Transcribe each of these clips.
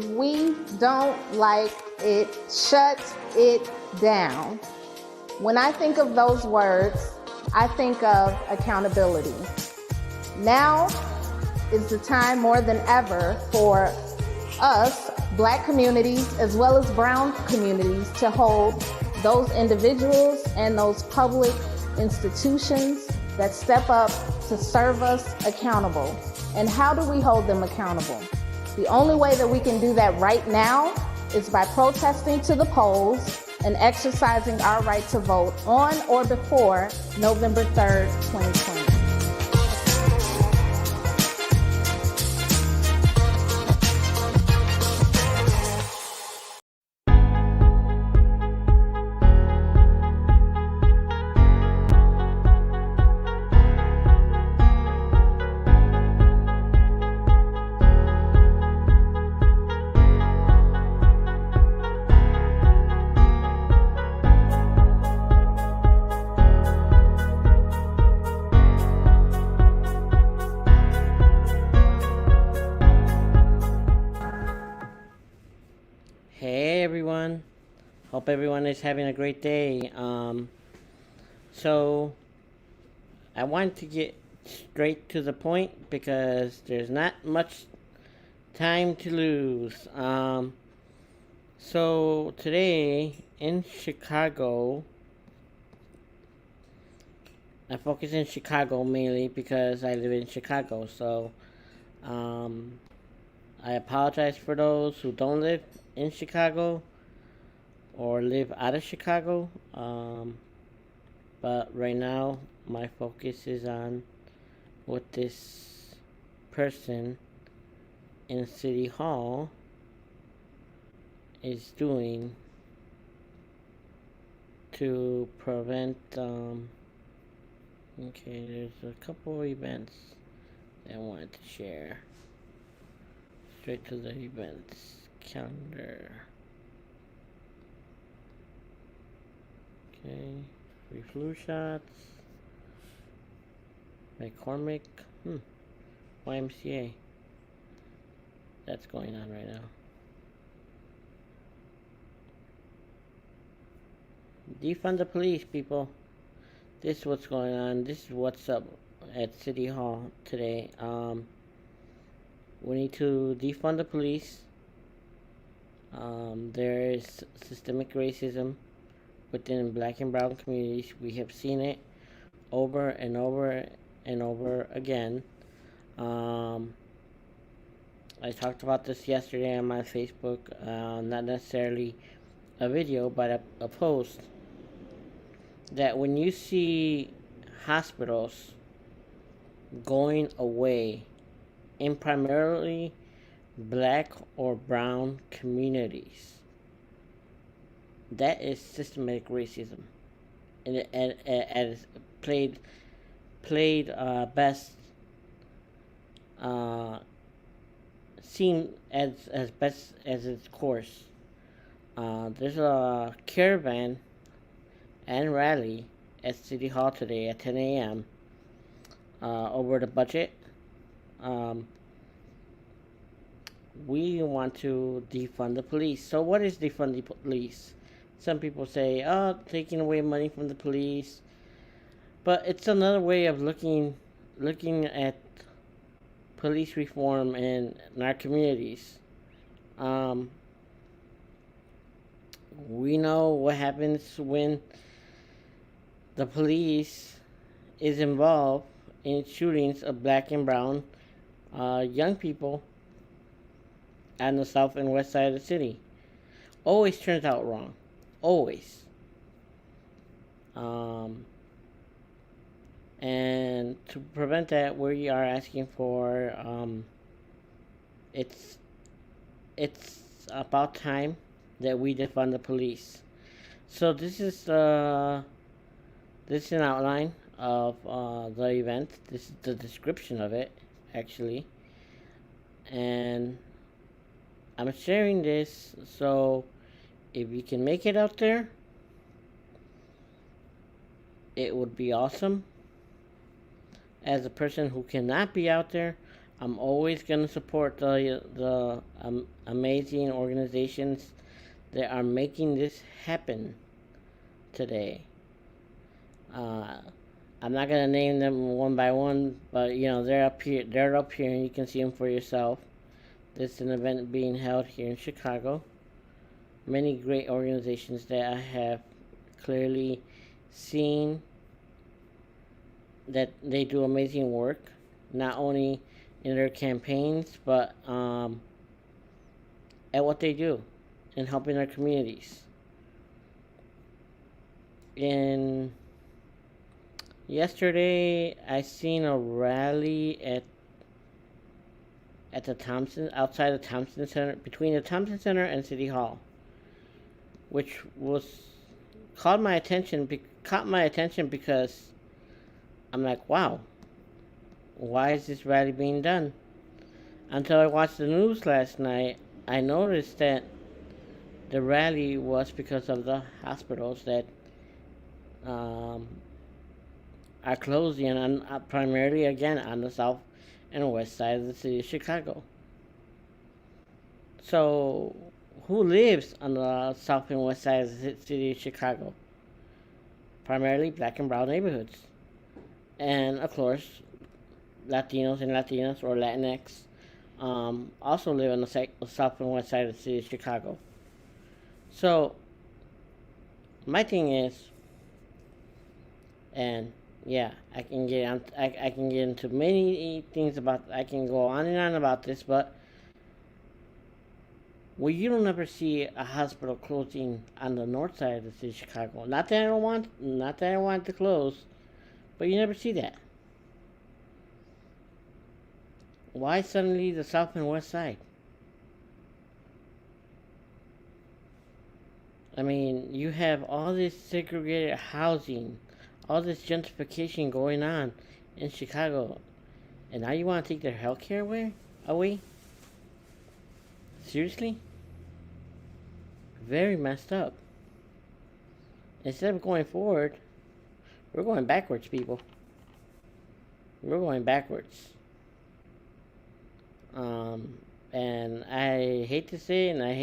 we don't like it, shut it down. When I think of those words, I think of accountability. Now is the time more than ever for us, Black communities, as well as brown communities, to hold those individuals and those public institutions that step up to serve us accountable. And how do we hold them accountable? The only way that we can do that right now is by protesting to the polls and exercising our right to vote on or before November 3rd, 2020. Hey everyone, hope everyone is having a great day. So I want to get straight to the point because there's not much time to lose. So today in Chicago, I focus in Chicago mainly because I live in Chicago. So I apologize for those who don't live in Chicago or live out of Chicago, but right now my focus is on what this person in City Hall is doing to prevent okay, there's a couple events that I wanted to share. Straight to the events calendar. Okay, free flu shots. McCormick. YMCA. That's going on right now. Defund the police, people. This is what's going on. This is what's up at City Hall today. We need to defund the police. There is systemic racism within Black and brown communities. We have seen it over and over and over again. I talked about this yesterday on my Facebook, not necessarily a video, but a post, that when you see hospitals going away in primarily Black or brown communities, that is systematic racism, and it played best seen as best as its course. There's a caravan and rally at City Hall today at 10 a.m. Over the budget. We want to defund the police. So what is defund the police? Some people say, taking away money from the police. But it's another way of looking at police reform in our communities. We know what happens when the police is involved in shootings of Black and brown young people on the south and west side of the city. Always turns out wrong. Always. And to prevent that, we are asking for it's about time that we defund the police. So this is an outline of the event. This is the description of it, actually, and I'm sharing this so if you can make it out there, it would be awesome. As a person who cannot be out there, I'm always going to support the amazing organizations that are making this happen today. Uh, I'm not gonna name them one by one, but they're up here. They're up here, and you can see them for yourself. This is an event being held here in Chicago. Many great organizations that I have clearly seen that they do amazing work, not only in their campaigns, but at what they do in helping their communities. In yesterday, I seen a rally at the Thompson, outside the Thompson Center, between the Thompson Center and City Hall, which was caught my attention because I'm like, wow, why is this rally being done? Until I watched the news last night, I noticed that the rally was because of the hospitals that are closing on primarily again on the south and west side of the city of Chicago. So, who lives on the south and west side of the city of Chicago? Primarily black and brown neighborhoods. And of course, Latinos and Latinas or Latinx also live on the south and west side of the city of Chicago. So, my thing is, and yeah, I can get into many things about. I can go on and on about this, but you don't ever see a hospital closing on the north side of the city of Chicago. Not that I want it to close, but you never see that. Why suddenly the south and west side? I mean, you have all this segregated housing, all this gentrification going on in Chicago, and now you want to take their health care away? Seriously? Very messed up. Instead of going forward, we're going backwards, people. We're going backwards. And I hate to say it, and I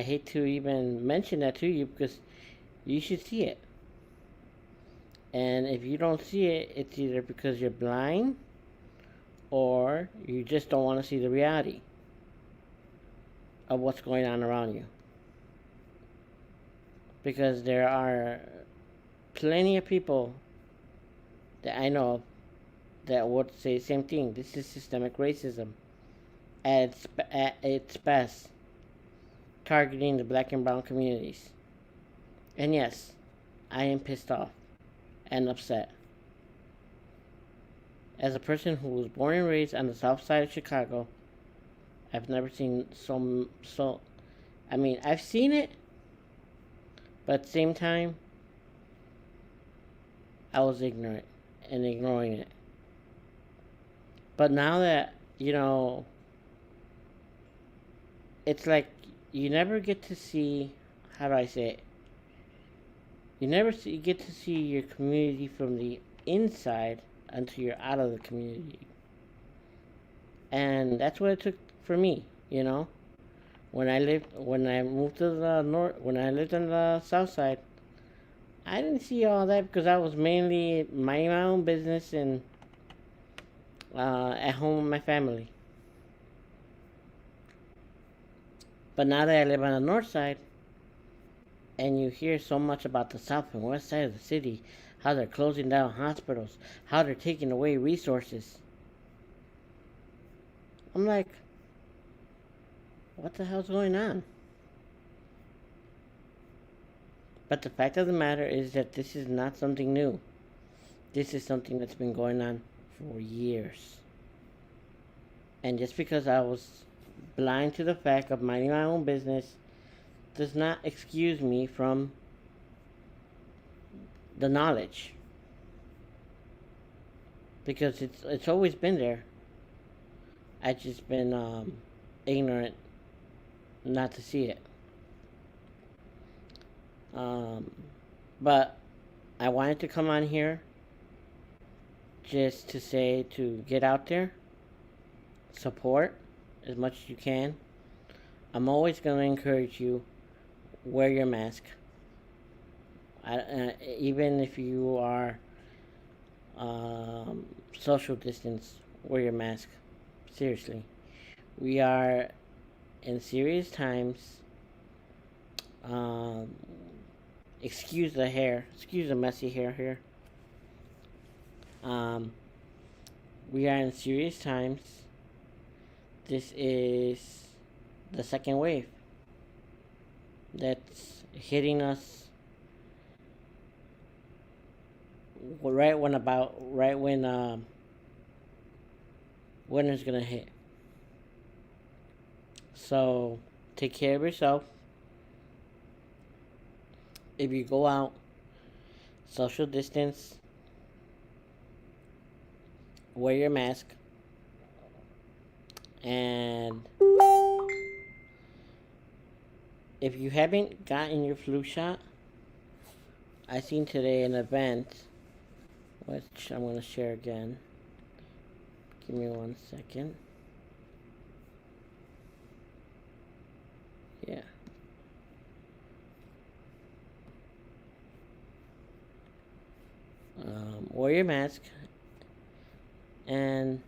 hate to even mention that to you, because you should see it. And if you don't see it, it's either because you're blind or you just don't want to see the reality of what's going on around you. Because there are plenty of people that I know of that would say the same thing. This is systemic racism at its best, targeting the black and brown communities. And yes, I am pissed off and upset. As a person who was born and raised on the south side of Chicago, I've never seen so I mean, I've seen it, but at the same time, I was ignorant and ignoring it. But now that, it's like you never get to see, how do I say it? You never get to see your community from the inside until you're out of the community. And that's what it took for me, When I moved to the north, when I lived on the south side, I didn't see all that because I was mainly minding my own business and at home with my family. But now that I live on the north side, and you hear so much about the south and west side of the city, how they're closing down hospitals, how they're taking away resources, I'm like, what the hell's going on? But the fact of the matter is that this is not something new. This is something that's been going on for years. And just because I was blind to the fact of minding my own business does not excuse me from the knowledge. Because it's always been there. I've just been ignorant not to see it. But I wanted to come on here just to say, to get out there support as much as you can. I'm always going to encourage you, wear your mask. Even if you are social distance, wear your mask. Seriously. We are in serious times. Um, excuse the hair. Excuse the messy hair here. We are in serious times. This is the second wave that's hitting us right when winter's gonna hit. So take care of yourself. If you go out, social distance, wear your mask, and if you haven't gotten your flu shot, I seen today an event, which I'm going to share again. Give me 1 second. Yeah. Wear your mask, and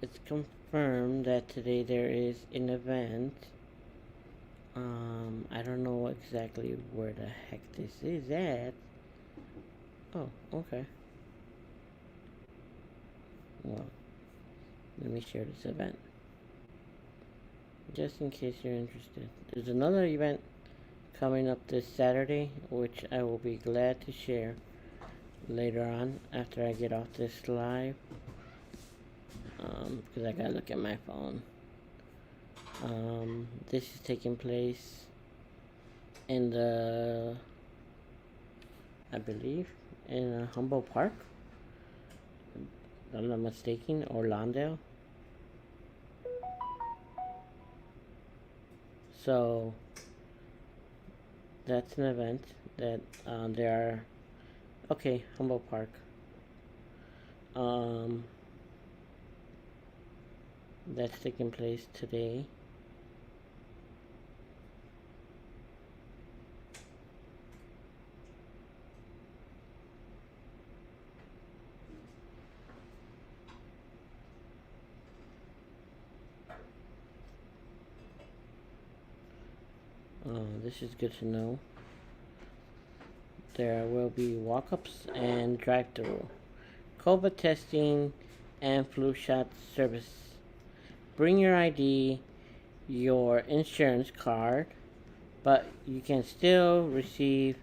it's confirmed that today there is an event. I don't know exactly where the heck this is at. Oh, okay. Well, let me share this event. Just in case you're interested. There's another event coming up this Saturday, which I will be glad to share later on after I get off this live. Because I gotta look at my phone. This is taking place in I believe, in Humboldt Park. If I'm not mistaken, or Lawndale. So that's an event that there are. Okay, Humboldt Park. That's taking place today. This is good to know. There will be walk-ups and drive-through, COVID testing, and flu shot service. Bring your ID, your insurance card, but you can still receive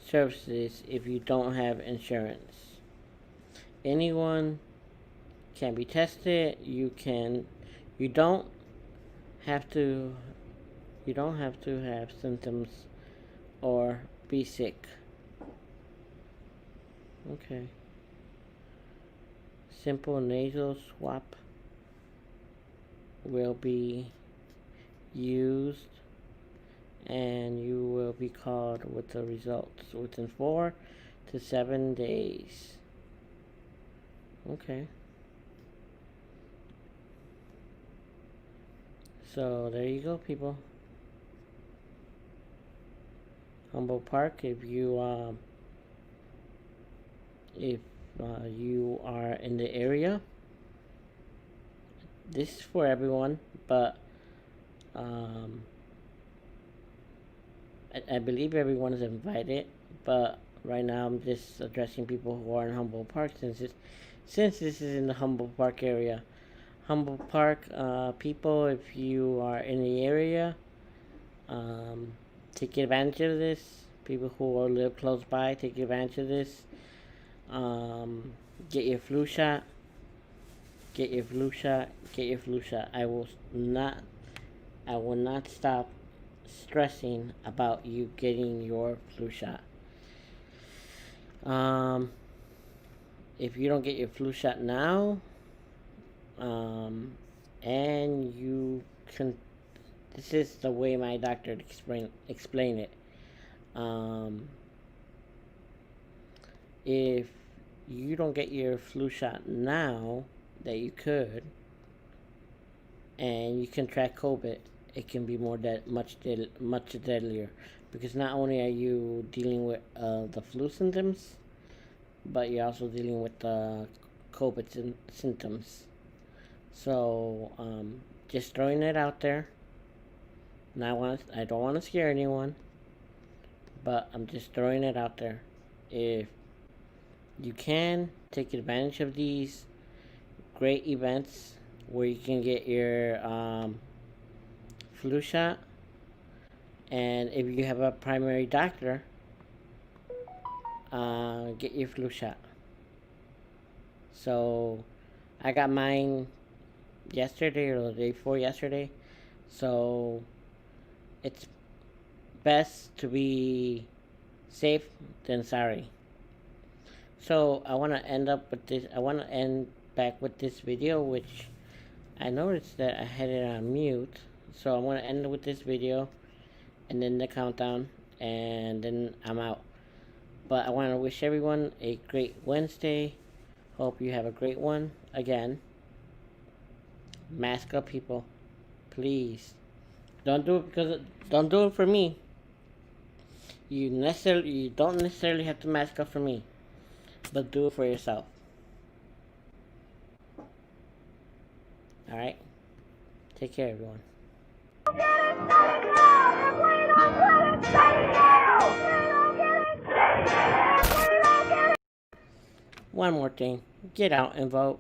services if you don't have insurance. Anyone can be tested. You don't have to have symptoms or be sick. Okay. Simple nasal swab will be used, and you will be called with the results within 4 to 7 days. Okay. So there you go, people. Humboldt Park. If you are in the area, this is for everyone, but I believe everyone is invited, but right now I'm just addressing people who are in Humboldt Park since this is in the Humboldt Park area. Humboldt Park people, if you are in the area, take advantage of this. People who live close by, take advantage of this. Get your flu shot. Get your flu shot. Get your flu shot. I will not I will not stop stressing about you getting your flu shot. If you don't get your flu shot now, and you can, this is the way my doctor explain it. If you don't get your flu shot now that you could, and you contract COVID, it can be much deadlier, because not only are you dealing with the flu symptoms, but you're also dealing with the COVID symptoms. So just throwing it out there. I don't want to scare anyone, but I'm just throwing it out there. If you can, take advantage of these great events where you can get your flu shot, and if you have a primary doctor, get your flu shot. So I got mine yesterday or the day before yesterday, so it's best to be safe than sorry. So I want to end back with this video, which I noticed that I had it on mute. So I'm going to end with this video and then the countdown, and then I'm out. But I want to wish everyone a great Wednesday. Hope you have a great one. Again, mask up, people. Please. Don't do it for me. You don't necessarily have to mask up for me, but do it for yourself. Alright? Take care, everyone. One more thing. Get out and vote.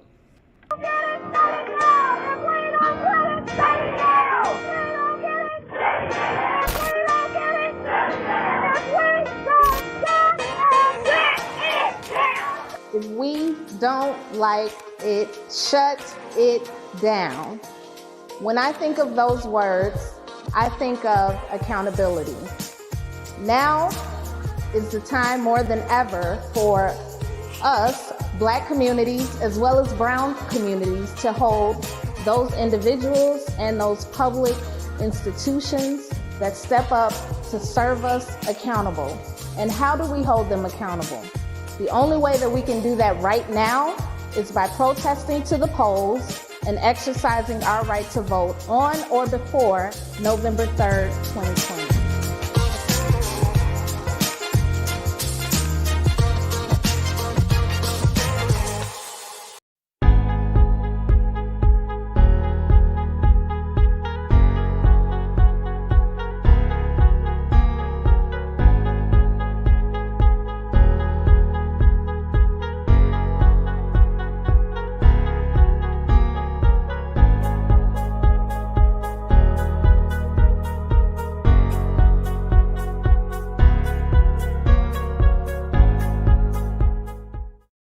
If we don't like it, shut it down. When I think of those words, I think of accountability. Now is the time more than ever for us, Black communities, as well as brown communities, to hold those individuals and those public institutions that step up to serve us accountable. And how do we hold them accountable? The only way that we can do that right now is by protesting to the polls and exercising our right to vote on or before November 3rd, 2020.